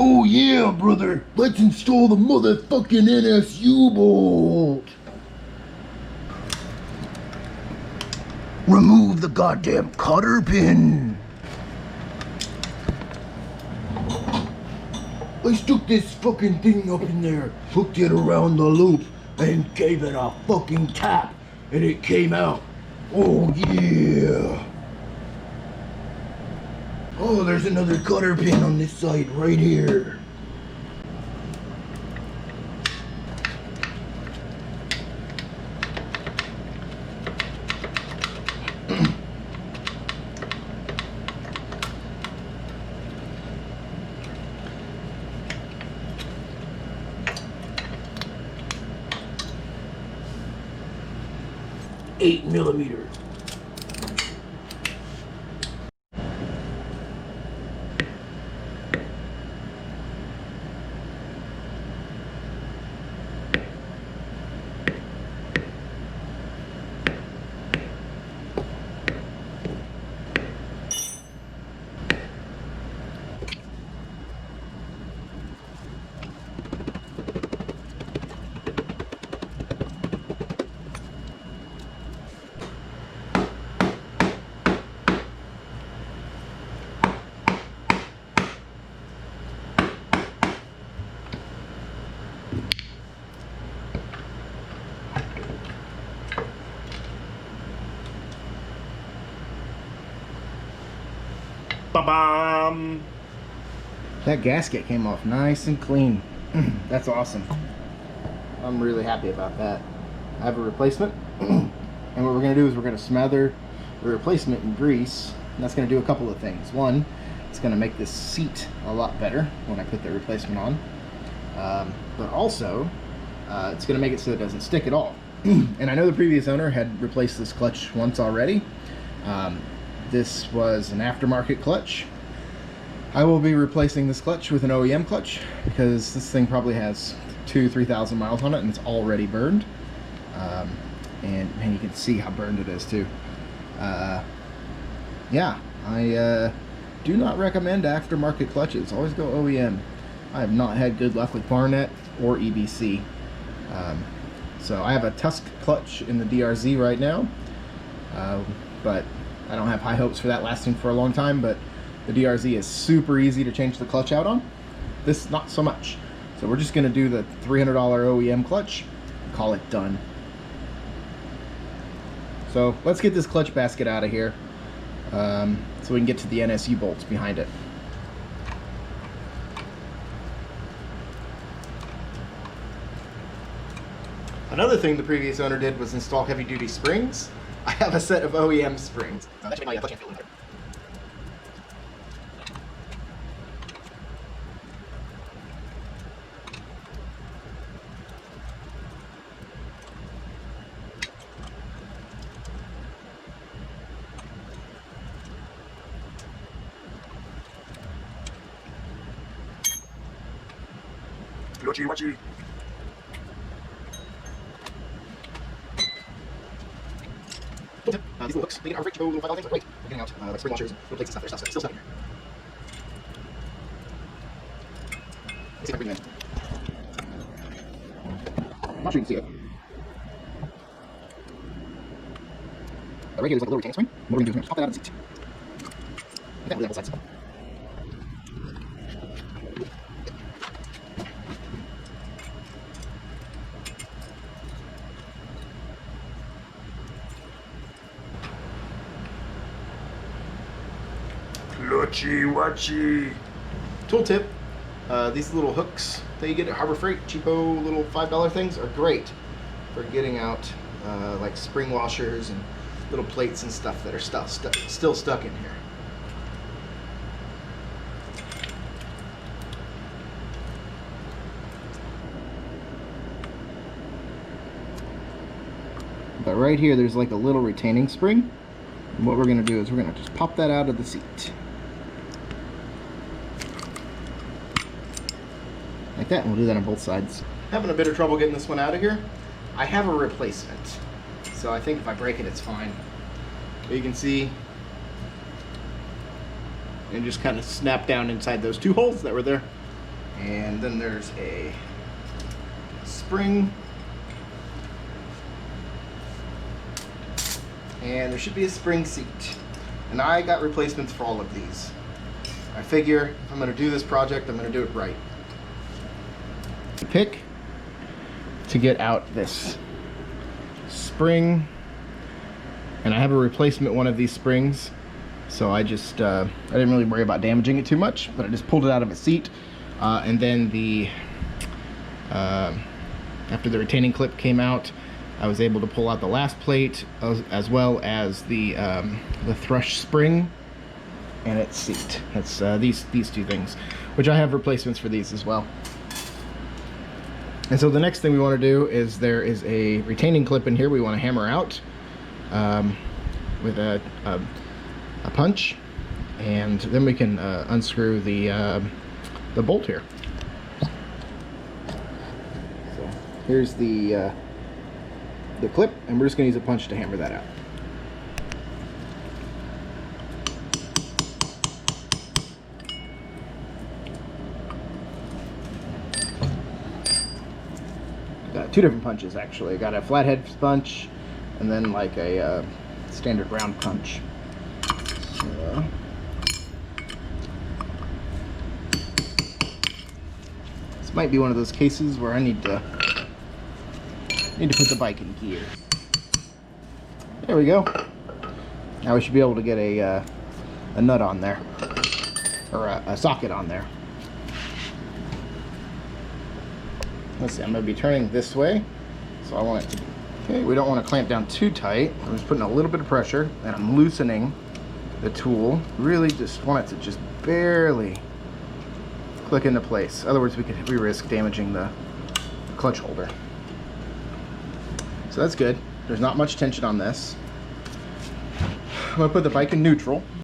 Oh yeah, brother, let's install the motherfucking NSU bolt. Remove the goddamn cotter pin. I stuck this fucking thing up in there, hooked it around the loop, and gave it a fucking tap, and it came out. Oh yeah. Oh, there's another cotter pin on this side right here. Eight millimeter. Ba-bam! That gasket came off nice and clean. That's awesome. I'm really happy about that. I have a replacement, and what we're going to do is we're going to smother the replacement in grease, and that's going to do a couple of things. One, it's going to make this seat a lot better when I put the replacement on, but also it's going to make it so it doesn't stick at all. And I know the previous owner had replaced this clutch once already. This was an aftermarket clutch. I will be replacing this clutch with an OEM clutch because this thing probably has 2,000–3,000 miles on it and it's already burned. And man, you can see how burned it is too. Yeah, I do not recommend aftermarket clutches. Always go OEM. I have not had good luck with Barnett or EBC. So I have a Tusk clutch in the DRZ right now, but I don't have high hopes for that lasting for a long time. But the DRZ is super easy to change the clutch out on. This not so much. So we're just going to do the $300 OEM clutch and call it done. So let's get this clutch basket out of here so we can get to the NSU bolts behind it. Another thing the previous owner did was install heavy-duty springs. I have a set of OEM springs. That should make my clutch feel better. Watchy. These little hooks, they are great to go little things like weight. We're getting out like spring washers, little plates and stuff. There's still stuff in here. Let's see if I can bring it in. I'm not sure you can see it. Right here there's like a little retaining spring. What we're going to do is we're going to pop that out of the seat. Get that really on both sides. Watchy. Tool tip, these little hooks that you get at Harbor Freight, cheapo little $5 things, are great for getting out like spring washers and little plates and stuff that are still stuck in here. But right here there's like a little retaining spring, and what we're going to do is we're going to just pop that out of the seat. like that, and we'll do that on both sides. Having a bit of trouble getting this one out of here. I have a replacement, so I think if I break it, it's fine. But you can see, and just kind of snap down inside those two holes that were there. And then there's a spring, and there should be a spring seat. And I got replacements for all of these. I figure if I'm going to do this project, I'm going to do it right. Pick to get out this spring, and I have a replacement one of these springs, so I just I didn't really worry about damaging it too much, but I just pulled it out of its seat, and then the after the retaining clip came out, I was able to pull out the last plate as well as the thrush spring and its seat. That's these two things, which I have replacements for these as well. And so the next thing we want to do is there is a retaining clip in here we want to hammer out with a punch, and then we can unscrew the bolt here. So here's the clip, and we're just going to use a punch to hammer that out. Got two different punches actually. Got a flathead punch and then like a standard round punch. So, this might be one of those cases where I need to put the bike in gear. There we go. Now we should be able to get a nut on there, or a socket on there. Let's see, I'm going to be turning this way, so I want it to, okay, we don't want to clamp down too tight. I'm just putting a little bit of pressure, and I'm loosening the tool. Really just want it to just barely click into place. Otherwise we risk damaging the clutch holder. So that's good. There's not much tension on this. I'm going to put the bike in neutral.